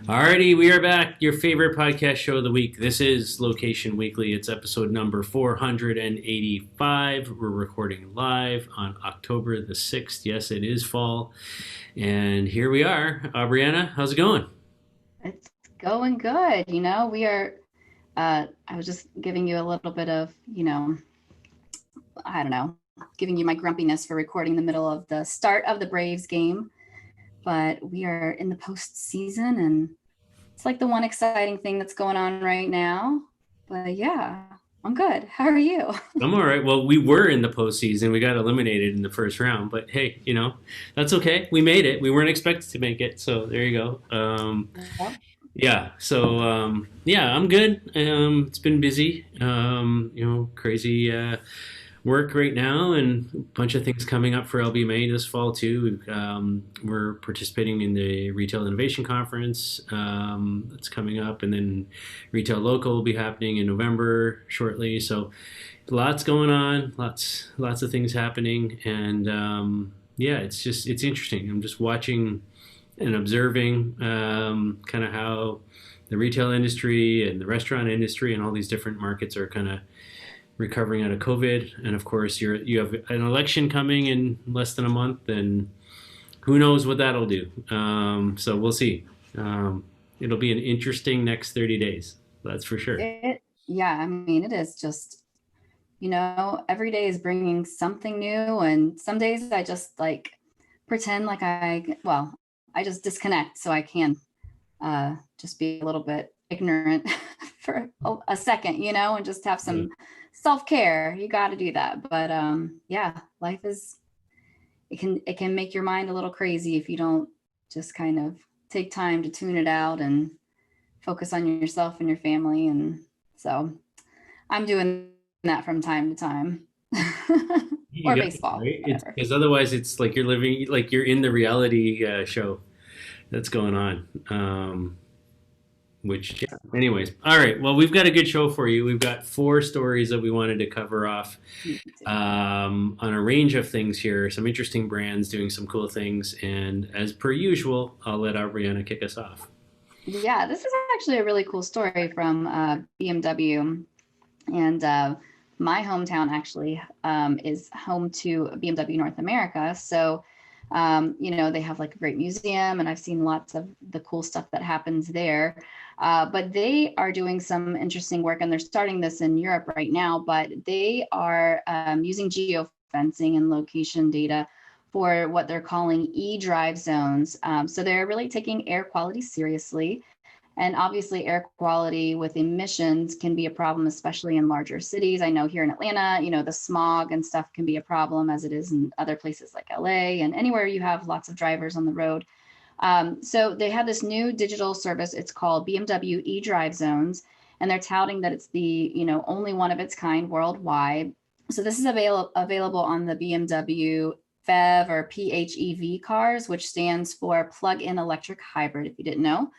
Alrighty, we are back. Your favorite podcast show of the week. This is Location Weekly. It's episode number 485. We're recording live on October the 6th. Yes, it is fall. And here we are. Brianna, how's it going? It's going good. I was just giving you a little bit of, I don't know, giving you my grumpiness for recording in the middle of the start of the Braves game. But we are in the postseason, and it's like the one exciting thing that's going on right now. But yeah, I'm good. How are you? I'm all right. Well, we were in the postseason. We got eliminated in the first round, but hey, that's okay. We made it. We weren't expected to make it, so there you go. Yeah. So I'm good. It's been busy. Crazy work right now, and a bunch of things coming up for LBMA this fall too. We're participating in the Retail Innovation Conference that's coming up, and then Retail Local will be happening in November shortly. So lots going on, lots of things happening, and yeah, it's interesting. I'm just watching and observing kind of how the retail industry and the restaurant industry and all these different markets are kind of recovering out of COVID. And of course, you have an election coming in less than a month, and who knows what that'll do. So we'll see. It'll be an interesting next 30 days. That's for sure. Yeah, I mean, it is just, every day is bringing something new. And some days I just like pretend like I just disconnect so I can just be a little bit ignorant for a second, and just have some self-care. You got to do that. But yeah, life is, it can make your mind a little crazy if you don't just kind of take time to tune it out and focus on yourself and your family. And so I'm doing that from time to time. You Or got it, baseball, right? It's whatever. because otherwise it's like you're living like you're in the reality show that's going on. Which, yeah. Anyways, all right. Well, we've got a good show for you. We've got four stories that we wanted to cover off on a range of things here. Some interesting brands doing some cool things, and as per usual, I'll let Brianna kick us off. Yeah, this is actually a really cool story from BMW. And my hometown actually is home to BMW North America. So, they have like a great museum, and I've seen lots of the cool stuff that happens there. But they are doing some interesting work, and they're starting this in Europe right now. But they are using geofencing and location data for what they're calling e-drive zones. So they're really taking air quality seriously. And obviously, air quality with emissions can be a problem, especially in larger cities. I know here in Atlanta, the smog and stuff can be a problem, as it is in other places like LA and anywhere you have lots of drivers on the road. So they have this new digital service. It's called BMW eDrive Zones, and they're touting that it's the only one of its kind worldwide. So this is available on the BMW PHEV or PHEV cars, which stands for plug-in electric hybrid, if you didn't know.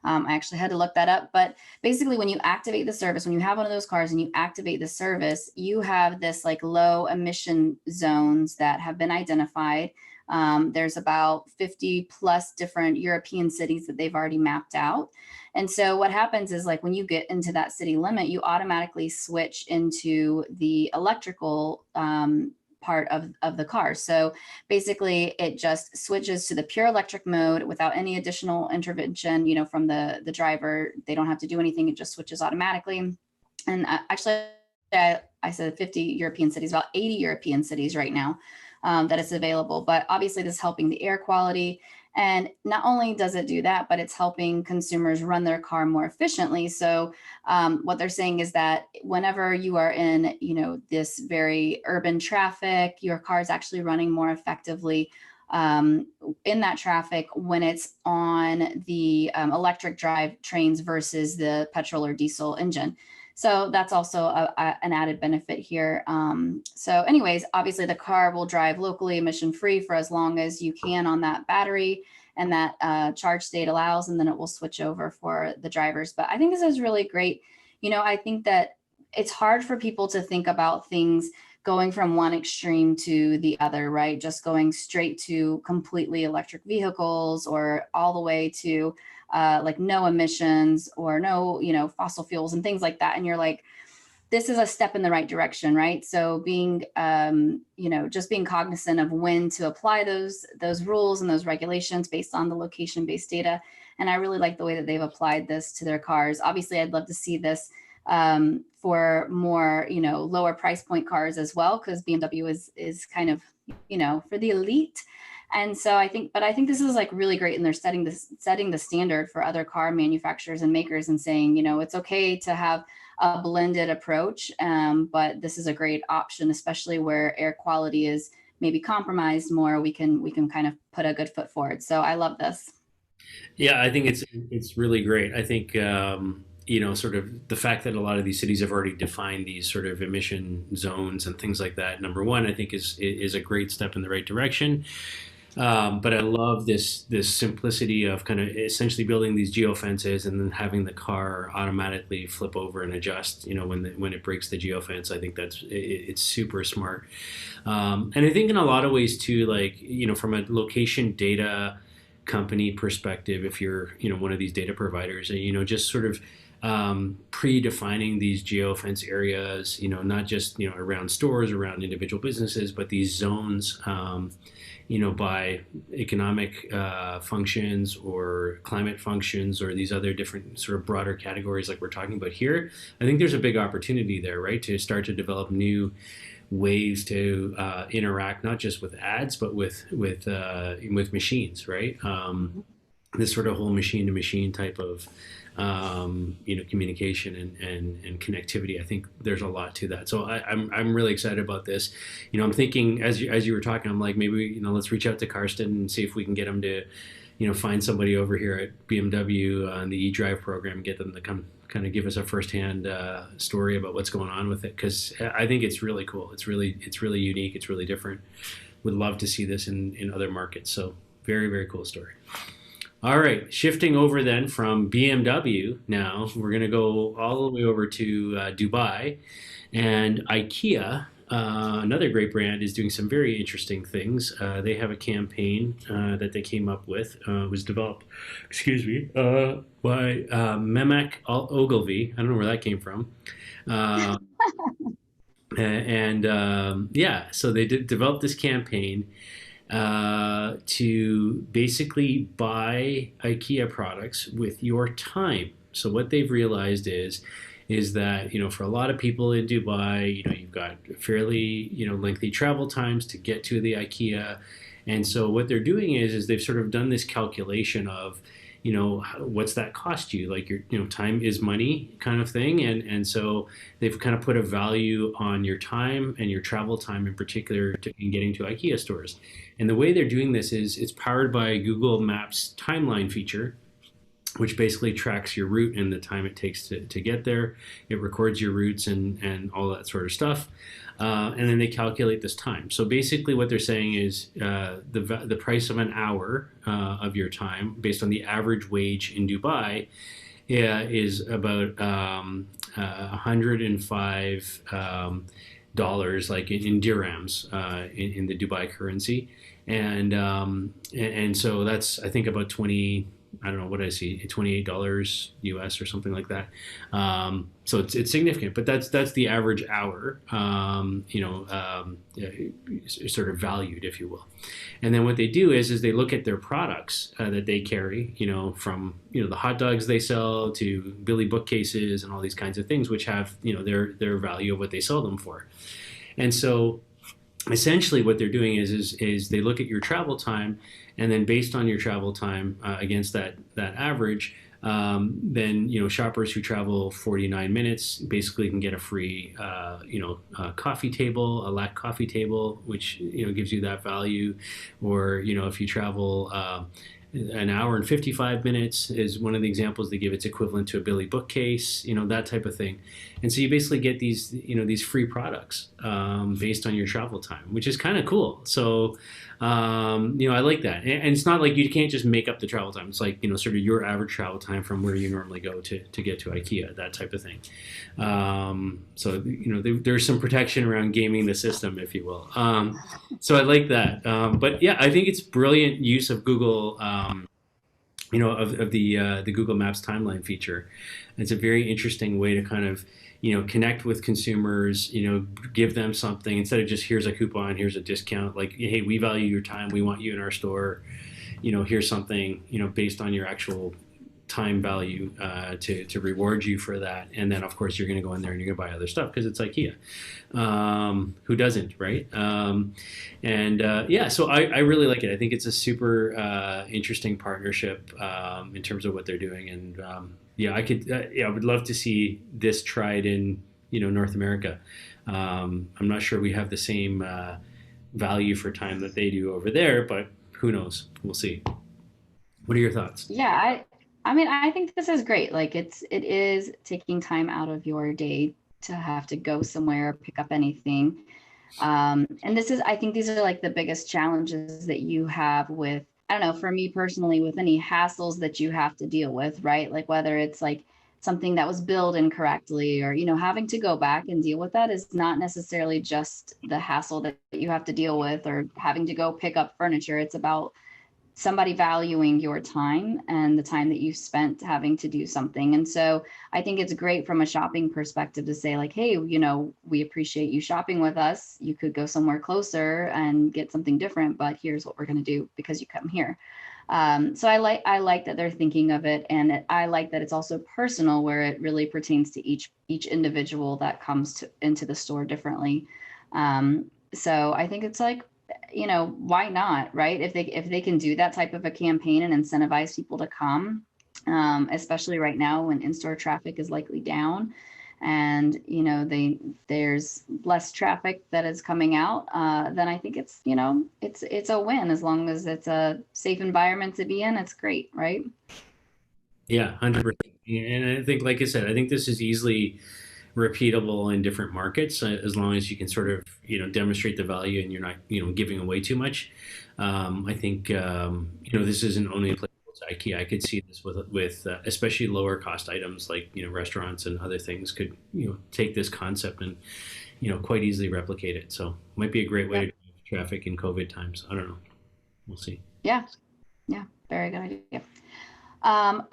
I actually had to look that up, but basically when you activate the service, when you have one of those cars and you activate the service, you have this like low emission zones that have been identified. There's about 50 plus different European cities that they've already mapped out. And so what happens is like when you get into that city limit, you automatically switch into the electrical part of the car. So basically it just switches to the pure electric mode without any additional intervention, from the driver. They don't have to do anything. It just switches automatically. And actually, I said 50 European cities, about 80 European cities right now that it's available. But obviously this is helping the air quality. And not only does it do that, but it's helping consumers run their car more efficiently. So what they're saying is that whenever you are in, this very urban traffic, your car is actually running more effectively in that traffic when it's on the electric drive trains versus the petrol or diesel engine. So that's also an added benefit here. So anyways, obviously the car will drive locally emission free for as long as you can on that battery and that charge state allows, and then it will switch over for the drivers. But I think this is really great. I think that it's hard for people to think about things going from one extreme to the other, right? Just going straight to completely electric vehicles or all the way to like no emissions or no, fossil fuels and things like that. And you're like, this is a step in the right direction, right? So being, just being cognizant of when to apply those rules and those regulations based on the location-based data. And I really like the way that they've applied this to their cars. Obviously, I'd love to see this for more, lower price point cars as well, because BMW is kind of, for the elite. And so I think this is like really great, and they're setting the standard for other car manufacturers and makers and saying, it's okay to have a blended approach, but this is a great option, especially where air quality is maybe compromised more. We can kind of put a good foot forward. So I love this. Yeah, I think it's really great. I think sort of the fact that a lot of these cities have already defined these sort of emission zones and things like that. Number one, I think is a great step in the right direction. But I love this simplicity of kind of essentially building these geofences and then having the car automatically flip over and adjust. When it breaks the geofence, I think it's super smart. And I think in a lot of ways too, like from a location data company perspective, if you're one of these data providers, just sort of predefining these geofence areas, not just around stores, around individual businesses, but these zones. By economic functions or climate functions or these other different sort of broader categories like we're talking about here, I think there's a big opportunity there, right, to start to develop new ways to interact not just with ads but with machines, right? This sort of whole machine to machine type of communication and connectivity. I think there's a lot to that. So I'm really excited about this. I'm thinking as you were talking, I'm like, maybe let's reach out to Karsten and see if we can get him to find somebody over here at BMW on the eDrive program and get them to come kind of give us a firsthand story about what's going on with it, because I think it's really cool. It's really unique. It's really different. Would love to see this in other markets. So very, very cool story. All right, shifting over then from BMW now, we're going to go all the way over to Dubai. And IKEA, another great brand, is doing some very interesting things. They have a campaign that they came up with. It was developed, by Mehmet Ogilvy. I don't know where that came from. Uh, so they developed this campaign to basically buy IKEA products with your time. So what they've realized is that for a lot of people in Dubai, you've got fairly lengthy travel times to get to the IKEA, and so what they're doing is they've sort of done this calculation of what's that cost you, like your time is money kind of thing, and so they've kind of put a value on your time and your travel time in particular in getting to IKEA stores. And the way they're doing this is it's powered by Google Maps timeline feature, which basically tracks your route and the time it takes to get there. It records your routes and all that sort of stuff. And then they calculate this time. So basically what they're saying is the price of an hour of your time based on the average wage in Dubai is about $105 like in dirhams in the Dubai currency. And so that's, I think, about 20, I don't know what I see, $28 US or something like that. So it's significant, but that's the average hour, sort of valued, if you will. And then what they do is they look at their products that they carry, from the hot dogs they sell to Billy bookcases and all these kinds of things, which have their value of what they sell them for. And so essentially what they're doing is they look at your travel time, and then based on your travel time against that average, then shoppers who travel 49 minutes basically can get a free coffee table, a LAC coffee table, which gives you that value. Or if you travel an hour and 55 minutes is one of the examples they give. It's equivalent to a Billy bookcase, that type of thing. And so you basically get these free products based on your travel time, which is kind of cool. So I like that, and it's not like you can't just make up the travel time. It's like sort of your average travel time from where you normally go to get to IKEA, that type of thing. So there's some protection around gaming the system, if you will. So I like that. But yeah, I think it's brilliant use of Google. Of the Google Maps timeline feature. It's a very interesting way to kind of connect with consumers, give them something instead of just here's a coupon, here's a discount. Like, hey, we value your time, we want you in our store. Here's something based on your actual time value to reward you for that. And then of course you're going to go in there and you're going to buy other stuff because it's IKEA. Who doesn't, right? So I really like it. I think it's a super interesting partnership in terms of what they're doing. And I would love to see this tried in North America. I'm not sure we have the same value for time that they do over there, but who knows? We'll see. What are your thoughts? Yeah, I mean, I think this is great. Like it is taking time out of your day to have to go somewhere, pick up anything. And I think these are like the biggest challenges that you have with, I don't know, for me personally, with any hassles that you have to deal with, right? Like whether it's like something that was billed incorrectly or, having to go back and deal with that is not necessarily just the hassle that you have to deal with or having to go pick up furniture. It's about somebody valuing your time and the time that you spent having to do something. And so I think it's great from a shopping perspective to say like, hey, we appreciate you shopping with us. You could go somewhere closer and get something different, but here's what we're going to do because you come here. So I like that they're thinking of it, and I like that it's also personal, where it really pertains to each individual that comes into the store differently. So I think it's like, why not, right? If they can do that type of a campaign and incentivize people to come, especially right now when in-store traffic is likely down, and there's less traffic that is coming out, then I think it's a win. As long as it's a safe environment to be in, it's great, right? Yeah, 100%. And I think, like I said, I think this is easily repeatable in different markets as long as you can sort of demonstrate the value and you're not giving away too much. I think this isn't only applicable to IKEA. I could see this with especially lower cost items like restaurants and other things could take this concept and quite easily replicate it. So it might be a great way Yeah. to drive traffic in COVID times. I don't know. We'll see. Yeah. Yeah. Very good idea.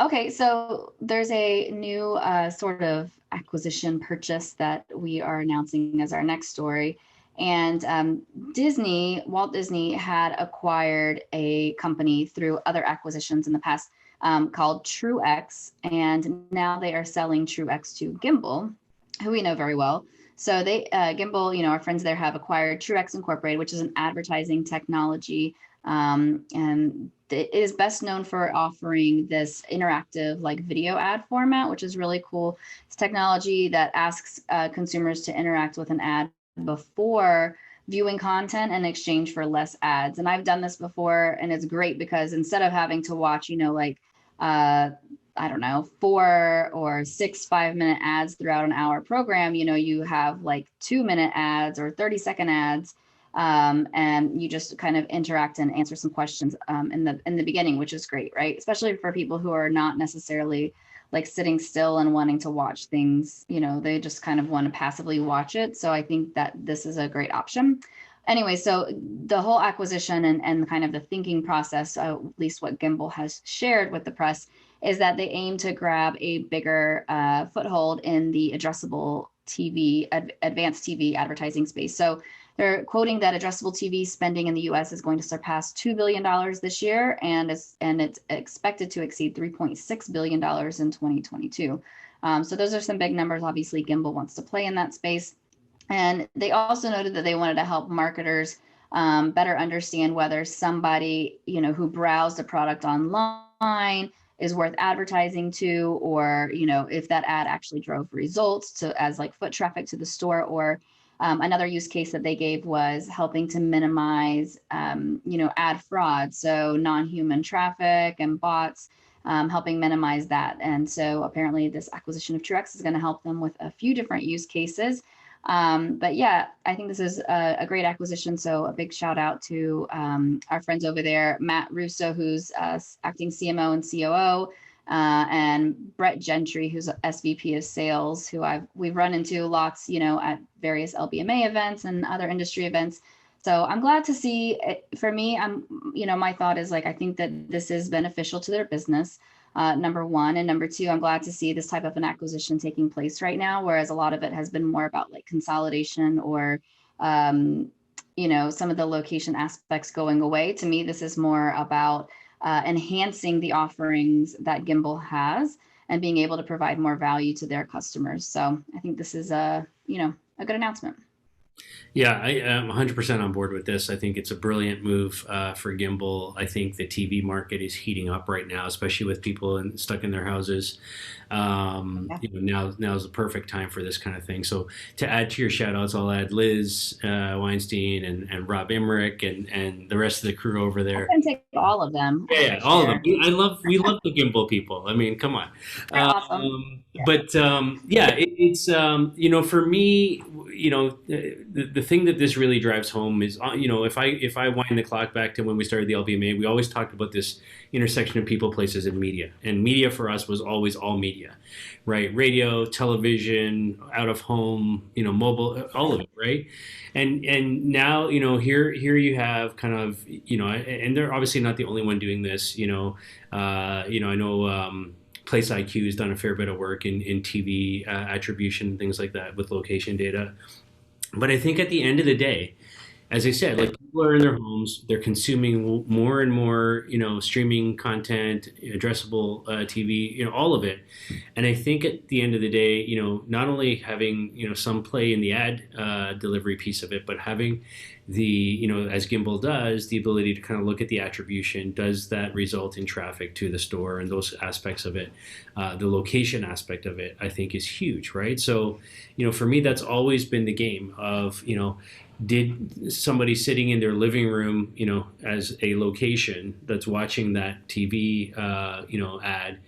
Okay, so there's a new sort of acquisition purchase that we are announcing as our next story. And Walt Disney had acquired a company through other acquisitions in the past called TrueX, and now they are selling TrueX to Gimbal, who we know very well. So Gimbal, our friends there have acquired TrueX Incorporated, which is an advertising technology, and it is best known for offering this interactive like video ad format, which is really cool. It's technology that asks consumers to interact with an ad before viewing content in exchange for less ads. And I've done this before, and it's great because instead of having to watch, I don't know, 4 or 6 5-minute ads throughout an hour program, you have like 2-minute ads or 30-second ads. And you just kind of interact and answer some questions in the beginning, which is great, right? Especially for people who are not necessarily like sitting still and wanting to watch things, they just kind of want to passively watch it. So I think that this is a great option. Anyway, so the whole acquisition and kind of the thinking process, at least what Gimbal has shared with the press, is that they aim to grab a bigger foothold in the addressable TV, advanced TV advertising space. So they're quoting that addressable TV spending in the U.S. is going to surpass $2 billion this year, and it's expected to exceed $3.6 billion in 2022. So those are some big numbers. Obviously, Gimbal wants to play in that space. And they also noted that they wanted to help marketers better understand whether somebody, who browsed a product online is worth advertising to, or, if that ad actually drove results as like foot traffic to the store, or another use case that they gave was helping to minimize, ad fraud. So non-human traffic and bots, helping minimize that. And so apparently this acquisition of TrueX is going to help them with a few different use cases. But yeah, I think this is a great acquisition. So a big shout out to our friends over there, Matt Russo, who's acting CMO and COO, and Brett Gentry, who's SVP of Sales, who we've run into lots, at various LBMA events and other industry events. So I'm glad to see it. For me, my thought is like, I think that this is beneficial to their business. Number one, and number two, I'm glad to see this type of an acquisition taking place right now, whereas a lot of it has been more about like consolidation or some of the location aspects going away. To me, this is more about enhancing the offerings that Gimbal has and being able to provide more value to their customers. So I think this is a good announcement. Yeah, I am 100% on board with this. I think it's a brilliant move for Gimbal. I think the TV market is heating up right now, especially with people stuck in their houses. Yeah. Now's the perfect time for this kind of thing. So to add to your shout outs, I'll add Liz Weinstein and Rob Emmerich and the rest of the crew over I there. can take all of them. Yeah, all of them. We love the Gimbal people. I mean, come on. They're awesome. But yeah, it's for me, the thing that this really drives home is, if I wind the clock back to when we started the LBMA, we always talked about this intersection of people, places, and media. And media for us was always all media, right? Radio, television, out of home, mobile, all of it, right? And now, here you have kind of, and they're obviously not the only one doing this. I know Place IQ has done a fair bit of work in TV attribution and things like that with location data. But I think at the end of the day, as I said, like people are in their homes, they're consuming more and more, streaming content, addressable TV, all of it. And I think at the end of the day, not only having, some play in the ad delivery piece of it, but having the, as Gimbal does, the ability to kind of look at the attribution. Does that result in traffic to the store and those aspects of it? The location aspect of it, I think, is huge, right? So, for me, that's always been the game of, did somebody sitting in their living room, as a location that's watching that TV, ad,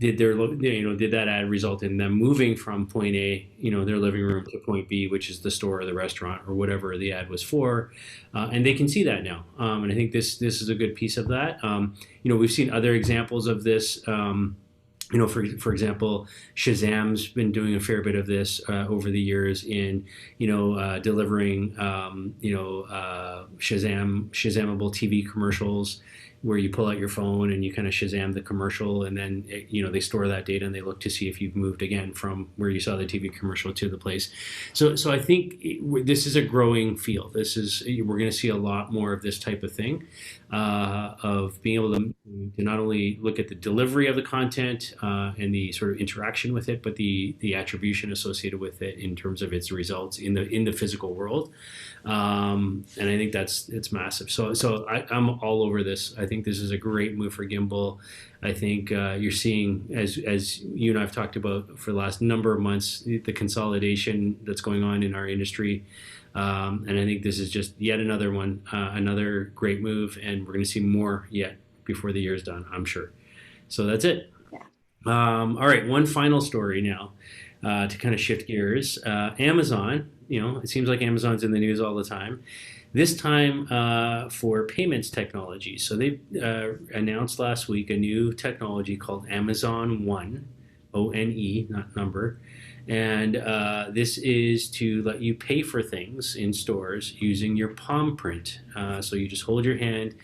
did that ad result in them moving from point A, their living room, to point B, which is the store or the restaurant or whatever the ad was for, and they can see that now. And I think this is a good piece of that. We've seen other examples of this. For example, Shazam's been doing a fair bit of this over the years in, delivering, Shazamable TV commercials, where you pull out your phone and you kind of Shazam the commercial, and then they store that data and they look to see if you've moved again from where you saw the TV commercial to the place. So I think this is a growing field. We're going to see a lot more of this type of thing, of being able to not only look at the delivery of the content and the sort of interaction with it, but the attribution associated with it in terms of its results in the physical world. And I think it's massive. So I'm all over this. I think this is a great move for Gimbal. I think you're seeing, as you and I've talked about for the last number of months, the consolidation that's going on in our industry. And I think this is just yet another one, another great move, and we're going to see more yet before the year's done, I'm sure. So that's it. Yeah. All right, one final story now to kind of shift gears. Amazon, it seems like Amazon's in the news all the time. This time for payments technology. So they announced last week a new technology called Amazon One, O-N-E, not number. And this is to let you pay for things in stores using your palm print. So you just hold your hand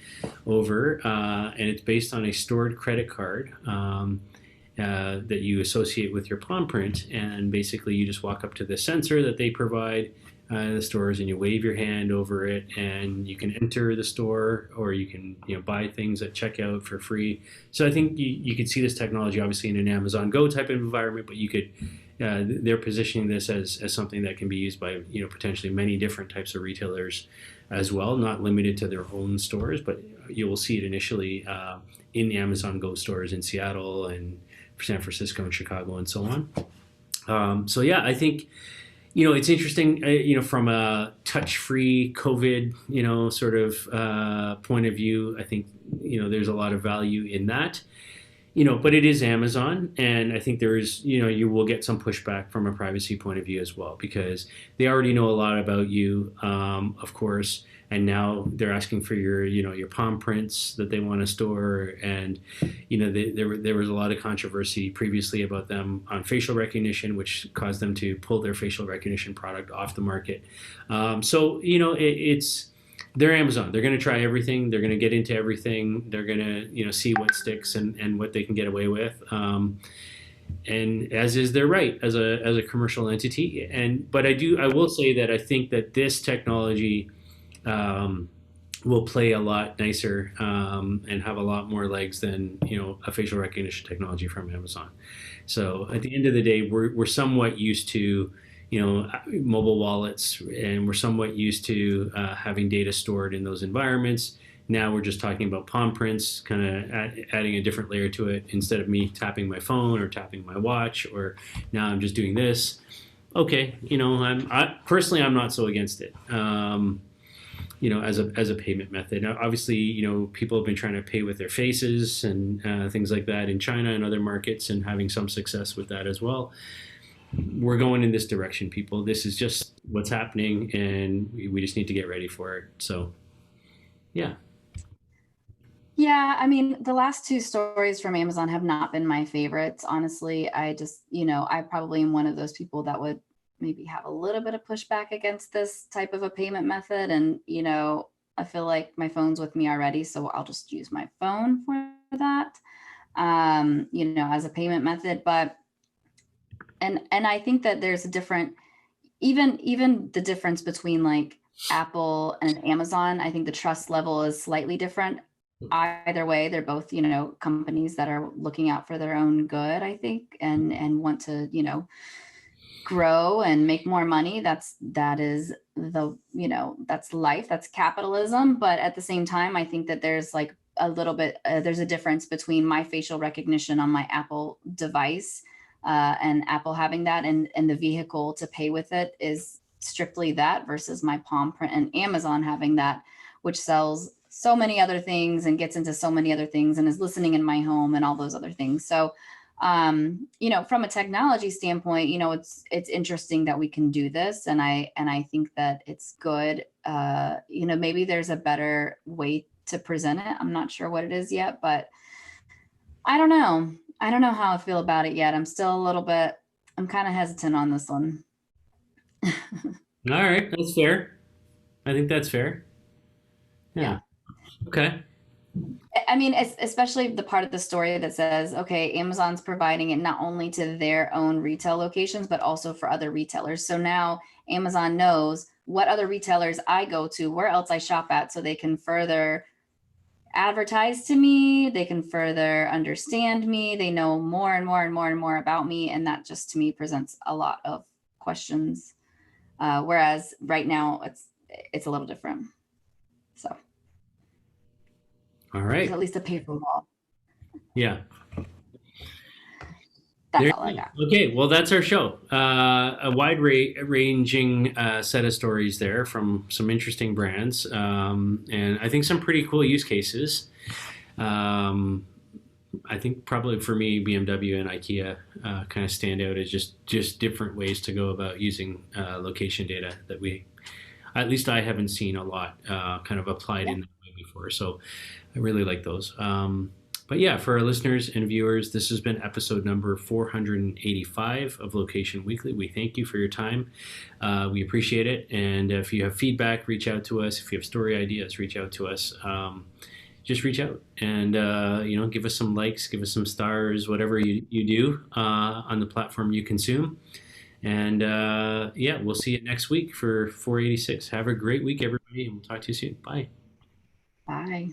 over, and it's based on a stored credit card that you associate with your palm print. And basically, you just walk up to the sensor that they provide in the stores, and you wave your hand over it, and you can enter the store, or you can buy things at checkout for free. So I think you could see this technology obviously in an Amazon Go type of environment, but you could. They're positioning this as something that can be used by potentially many different types of retailers as well, not limited to their own stores, but you will see it initially in the Amazon Go stores in Seattle and San Francisco and Chicago and so on. So yeah, I think it's interesting. From a touch-free COVID sort of point of view, I think there's a lot of value in that. but it is Amazon, and I think there is, you will get some pushback from a privacy point of view as well because they already know a lot about you, of course, and now they're asking for your palm prints that they want to store, and there was a lot of controversy previously about them on facial recognition, which caused them to pull their facial recognition product off the market. So it's they're Amazon. They're going to try everything. They're going to get into everything. They're going to, see what sticks and what they can get away with. And as is their right as a commercial entity. But I will say that I think that this technology um, will play a lot nicer and have a lot more legs than a facial recognition technology from Amazon. So at the end of the day, we're somewhat used to mobile wallets, and we're somewhat used to having data stored in those environments. Now we're just talking about palm prints, kind of adding a different layer to it. Instead of me tapping my phone or tapping my watch, or now I'm just doing this. Okay, personally I'm not so against it. As a payment method. Now, obviously, people have been trying to pay with their faces and things like that in China and other markets, and having some success with that as well. We're going in this direction, people. This is just what's happening, and we just need to get ready for it. So, yeah. Yeah, I mean, the last two stories from Amazon have not been my favorites. Honestly, I just, I probably am one of those people that would maybe have a little bit of pushback against this type of a payment method. And, I feel like my phone's with me already, so I'll just use my phone for that, as a payment method. But, and I think that there's a different, even the difference between like Apple and Amazon, I think the trust level is slightly different. Either way, they're both, companies that are looking out for their own good, I think, and want to, grow and make more money. That is that's life, that's capitalism. But at the same time, I think that there's like a little bit, there's a difference between my facial recognition on my Apple device and Apple having that, and the vehicle to pay with it is strictly that, versus my palm print and Amazon having that, which sells so many other things and gets into so many other things and is listening in my home and all those other things. So, from a technology standpoint, it's interesting that we can do this. And I think that it's good. Maybe there's a better way to present it. I'm not sure what it is yet, but I don't know. I don't know how I feel about it yet. I'm kind of hesitant on this one. All right, that's fair. I think that's fair. Yeah. Yeah. Okay. I mean, especially the part of the story that says, okay, Amazon's providing it not only to their own retail locations, but also for other retailers. So now Amazon knows what other retailers I go to, where else I shop at, so they can further advertise to me. They can further understand me. They know more and more and more and more about me. And that just to me presents a lot of questions. Whereas right now it's a little different. So All there's right. at least a paper wall. Yeah. That's There all I you got. go. Okay, well, that's our show. A wide ranging set of stories there from some interesting brands, and I think some pretty cool use cases. Um, I think probably for me, BMW and IKEA kind of stand out as just different ways to go about using location data that at least I haven't seen a lot kind of applied Yeah. in that way before. So I really like those. But yeah, for our listeners and viewers, this has been episode number 485 of Location Weekly. We thank you for your time. We appreciate it. And if you have feedback, reach out to us. If you have story ideas, reach out to us. Just reach out and give us some likes, give us some stars, whatever you do on the platform you consume. And yeah, we'll see you next week for 486. Have a great week, everybody, and we'll talk to you soon. Bye. Bye.